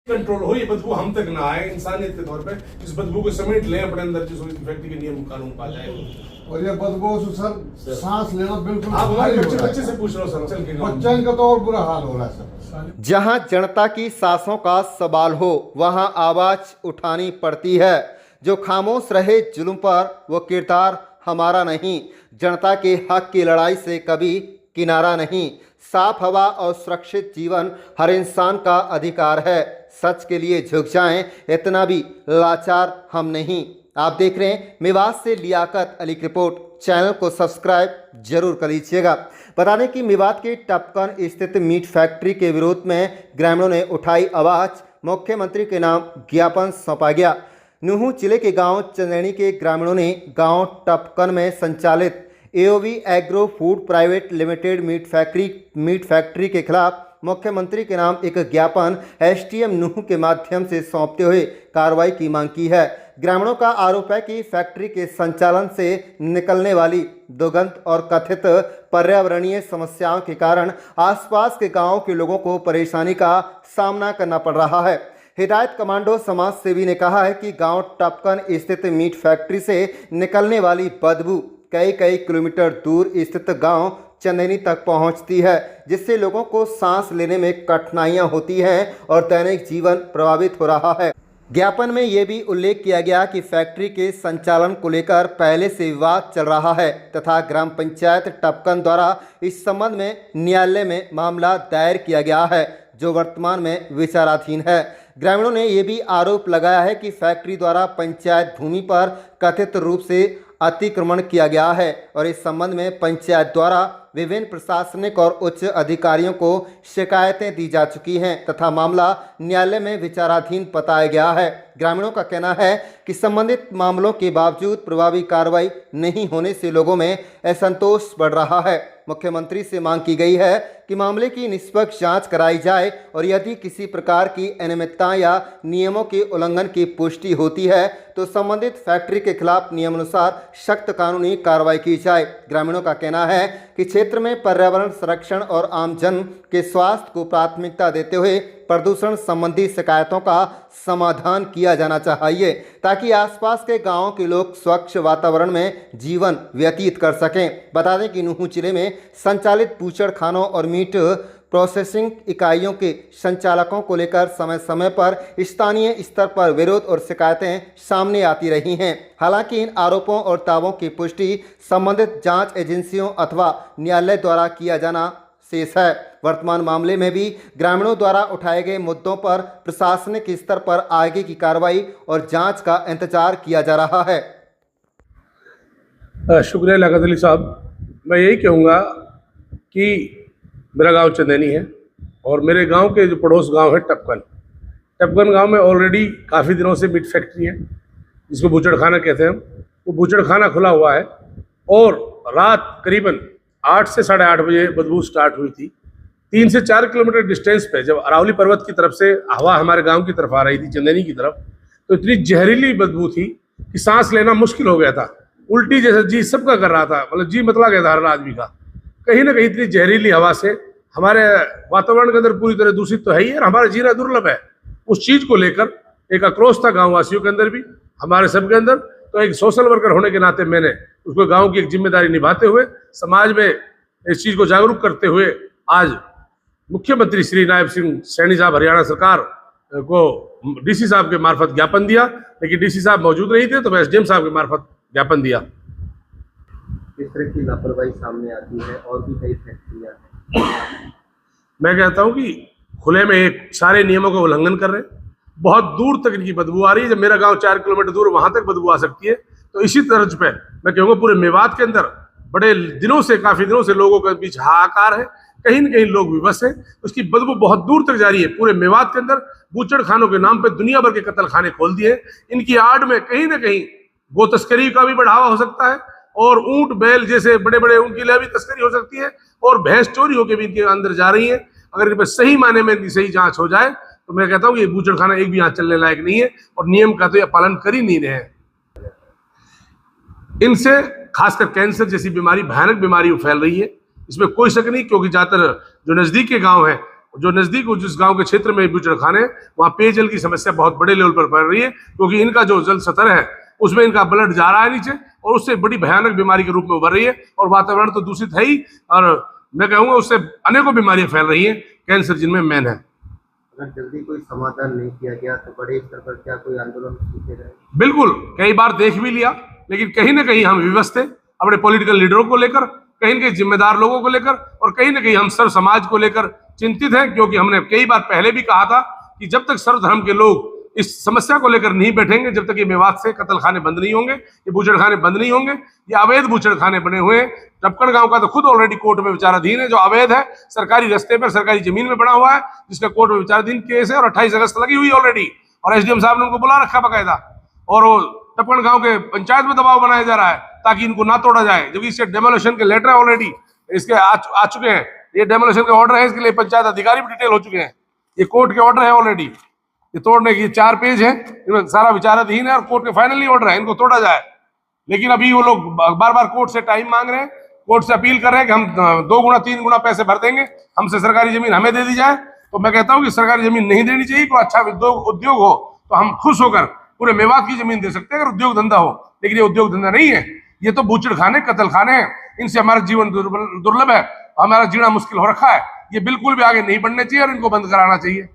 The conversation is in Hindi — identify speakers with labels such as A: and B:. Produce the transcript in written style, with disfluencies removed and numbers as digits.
A: कंट्रोल हो, ये बदबू हम तक ना आए, इंसानियत के तौर पे इस बदबू को समेट लें अपने अंदर, जिस फैक्ट्री के नियम कानून पा जाए।
B: और ये बदबू से सर सांस लेना बिल्कुल,
A: आप हमारे बच्चे से पूछ रहे हो सर, चल के
B: बच्चों का तो और बुरा हाल हो रहा है सर।
C: जहां जनता की सांसों का सवाल हो वहां आवाज उठानी पड़ती है। जो खामोश रहे जुल्म पर वो किरदार हमारा नहीं। जनता के हक की लड़ाई से कभी किनारा नहीं। साफ हवा और सुरक्षित जीवन हर इंसान का अधिकार है। सच के लिए झुक जाएं, इतना भी लाचार हम नहीं। आप देख रहे हैं मेवात से लियाकत अली की रिपोर्ट। चैनल को सब्सक्राइब जरूर कर लीजिएगा। बता दें कि मेवात के टपकन स्थित मीट फैक्ट्री के विरोध में ग्रामीणों ने उठाई आवाज। मुख्यमंत्री के नाम ज्ञापन सौंपा गया। नूहू जिले के गांव चंदेनी के ग्रामीणों ने गांव टपकन में संचालित AOV agro food private limited meat factory के खिलाफ मुख्यमंत्री के नाम एक ज्ञापन एसडीएम नूहू के माध्यम से सौंपते हुए कार्रवाई की मांग की है। ग्रामीणों का आरोप है कि फैक्ट्री के संचालन से निकलने वाली दुर्गंध और कथित पर्यावरणीय समस्याओं के कारण आसपास के गांवों के लोगों को परेशानी का सामना करना पड़ रहा है। हिदायत कमांडो समाज सेवी ने कहा है कि गांव टपकन स्थित मीट फैक्ट्री से निकलने वाली बदबू कई किलोमीटर दूर स्थित गांव चंदेनी तक पहुंचती है, जिससे लोगों को सांस लेने में कठिनाइयां होती हैं और दैनिक जीवन प्रभावित हो रहा है। ज्ञापन में यह भी उल्लेख किया गया कि फैक्ट्री के संचालन को लेकर पहले से विवाद चल रहा है तथा ग्राम पंचायत टपकन द्वारा इस संबंध में न्यायालय में मामला दायर किया गया है, जो वर्तमान में विचाराधीन है। ग्रामीणों ने यह भी आरोप लगाया है कि फैक्ट्री द्वारा पंचायत भूमि पर कथित रूप से अतिक्रमण किया गया है और इस संबंध में पंचायत द्वारा विभिन्न प्रशासनिक और उच्च अधिकारियों को शिकायतें दी जा चुकी हैं तथा मामला न्यायालय में विचाराधीन बताया गया है। ग्रामीणों का कहना है कि संबंधित मामलों के बावजूद प्रभावी कार्रवाई नहीं होने से लोगों में असंतोष बढ़ रहा है। मुख्यमंत्री से मांग की गई है कि मामले की निष्पक्ष जांच कराई जाए और यदि किसी प्रकार की अनियमितता या नियमों के उल्लंघन की पुष्टि होती है तो संबंधित फैक्ट्री के खिलाफ नियमानुसार सख्त कानूनी कार्रवाई की जाए। ग्रामीणों का कहना है कि क्षेत्र में पर्यावरण संरक्षण और आमजन के स्वास्थ्य को प्राथमिकता देते हुए प्रदूषण संबंधी शिकायतों का समाधान किया जाना चाहिए ताकि आसपास के गांवों के लोग स्वच्छ वातावरण में जीवन व्यतीत कर सकें। बता दें कि नूहू जिले में संचालित बूचड़ खानों और मीट प्रोसेसिंग इकाइयों के संचालकों को लेकर समय समय पर स्थानीय स्तर पर विरोध और शिकायतें सामने आती रही हैं। हालांकि इन आरोपों और दावों की पुष्टि संबंधित जांच एजेंसियों अथवा न्यायालय द्वारा किया जाना शेष है। वर्तमान मामले में भी ग्रामीणों द्वारा उठाए गए मुद्दों पर प्रशासनिक स्तर पर आगे की कार्रवाई और जांच का इंतजार किया जा रहा है।
A: शुक्रिया लियाकत अली साहब। मैं यही कहूँगा कि मेरा गांव चंदेनी है और मेरे गांव के जो पड़ोस गांव है टपकन गांव में ऑलरेडी काफ़ी दिनों से मीट फैक्ट्री है, जिसको बूचड़ खाना कहते हैं हम। वो बूचड़ खाना खुला हुआ है और रात करीबन 8 से 8:30 बजे बदबू स्टार्ट हुई थी। 3 से 4 किलोमीटर डिस्टेंस पे जब अरावली पर्वत की तरफ से हवा हमारे गांव की तरफ आ रही थी, चंदेनी की तरफ, तो इतनी जहरीली बदबू थी कि सांस लेना मुश्किल हो गया था। उल्टी जैसा जी सबका कर रहा था, मतलब जी मतला गया था हर आदमी का। कहीं ना कहीं इतनी जहरीली हवा से हमारे वातावरण के अंदर पूरी तरह दूषित तो है ही, और हमारा जीना दुर्लभ है। उस चीज को लेकर एक आक्रोश था गाँव वासियों के अंदर भी, हमारे सबके अंदर। तो एक सोशल वर्कर होने के नाते मैंने उसको गांव की एक जिम्मेदारी निभाते हुए समाज में इस चीज को जागरूक करते हुए आज मुख्यमंत्री श्री नायब सिंह सैनी साहब हरियाणा सरकार को डीसी साहब के मार्फत ज्ञापन दिया, लेकिन डीसी साहब मौजूद नहीं थे तो मैं एसडीएम साहब के मार्फत ज्ञापन दिया।
C: इस तरह की लापरवाही सामने आती है और भी कई फैक्ट्रियां हैं।
A: मैं कहता हूं कि खुले में एक सारे नियमों का उल्लंघन कर रहे हैं। बहुत दूर तक इनकी बदबू आ रही है। जब मेरा गांव 4 किलोमीटर दूर, वहां तक बदबू आ सकती है। तो इसी तर्ज पे मैं कहूँगा पूरे मेवात के अंदर बड़े दिनों से, काफी दिनों से लोगों के बीच हाहाकार है। कहीं न कहीं लोग विवश हैं। उसकी बदबू बहुत दूर तक जा रही है। पूरे मेवात के अंदर बूचड़ खानों के नाम पे दुनिया भर के कत्ल खाने खोल दिए। इनकी आड़ में कहीं ना कहीं गो तस्करी का भी बढ़ावा हो सकता है और ऊंट बैल जैसे बड़े बड़े उनके लिए भी तस्करी हो सकती है और भैंस चोरी होकर भी इनके अंदर जा रही है। अगर इन पर सही मायने में इनकी सही जांच हो जाए तो मैं कहता हूँ ये बूचड़ खाना एक भी यहाँ चलने लायक नहीं है और नियम का तो ये पालन कर ही नहीं रहे हैं। इनसे खासकर कैंसर जैसी बीमारी, भयानक बीमारी फैल रही है, इसमें कोई शक नहीं। क्योंकि ज्यादातर जो नजदीक के गांव हैं जो नजदीक जिस गांव के क्षेत्र में बूचड़खाने, वहां पेयजल की समस्या बहुत बड़े लेवल पर पड़ रही है, क्योंकि इनका जो जल स्तर है उसमें इनका ब्लड जा रहा है नीचे और उससे बड़ी भयानक बीमारी के रूप में उभर रही है। और वातावरण तो दूषित है ही, और मैं कहूंगा उससे अनेकों बीमारियां फैल रही हैं, कैंसर जिनमें मेन है।
D: अगर जल्दी कोई समाधान नहीं किया गया तो बड़े स्तर पर क्या कोई आंदोलन होते रहे?
A: बिल्कुल, कई बार देख भी लिया, लेकिन कहीं ना कहीं हम विवश थे अपने पॉलिटिकल लीडरों को लेकर, कहीं न कहीं जिम्मेदार लोगों को लेकर, और कहीं ना कहीं हम सर्व समाज को लेकर चिंतित हैं, क्योंकि हमने कई बार पहले भी कहा था कि जब तक सर्व धर्म के लोग इस समस्या को लेकर नहीं बैठेंगे, जब तक ये मेवात से कत्लखाने बंद नहीं होंगे, ये बूचड़खाने बंद नहीं होंगे, ये अवैध बूचड़खाने बने हुए हैं। टपकन गांव का तो खुद ऑलरेडी कोर्ट में विचाराधीन है, जो अवैध है, सरकारी रस्ते पर सरकारी जमीन में बना हुआ है, जिसका कोर्ट में विचाराधीन केस है और 28 अगस्त लगी हुई ऑलरेडी, और एसडीएम साहब ने उनको बुला रखा बकायदा, और वो टपकन गांव के पंचायत में दबाव बनाया जा रहा है ताकि इनको ना तोड़ा जाए, जबकि इसके डेमोलिशन के लेटर ऑलरेडी इसके आ चुके हैं, ये डेमोलिशन के ऑर्डर है, इसके लिए पंचायत अधिकारी भी डिटेल हो चुके हैं, ये कोर्ट के ऑर्डर है ऑलरेडी, ये तोड़ने की 4 पेज है, इनमें सारा विचाराधीन है और कोर्ट के फाइनली ऑर्डर है, इनको तोड़ा जाए। लेकिन अभी वो लोग बार बार कोर्ट से टाइम मांग रहे हैं, कोर्ट से अपील कर रहे हैं कि हम 2 गुना 3 गुना पैसे भर देंगे, हमसे सरकारी जमीन हमें दे दी जाए। तो मैं कहता हूं कि सरकारी जमीन नहीं देनी चाहिए, कोई अच्छा उद्योग हो तो हम खुश होकर पूरे मेवात की जमीन दे सकते हैं अगर उद्योग धंधा हो, लेकिन ये उद्योग धंधा नहीं है, ये तो बूचड़खाने कत्लखाने हैं, इनसे हमारा जीवन दुर्लभ है, हमारा जीना मुश्किल हो रखा है, ये बिल्कुल भी आगे नहीं बढ़ने चाहिए और इनको बंद कराना चाहिए।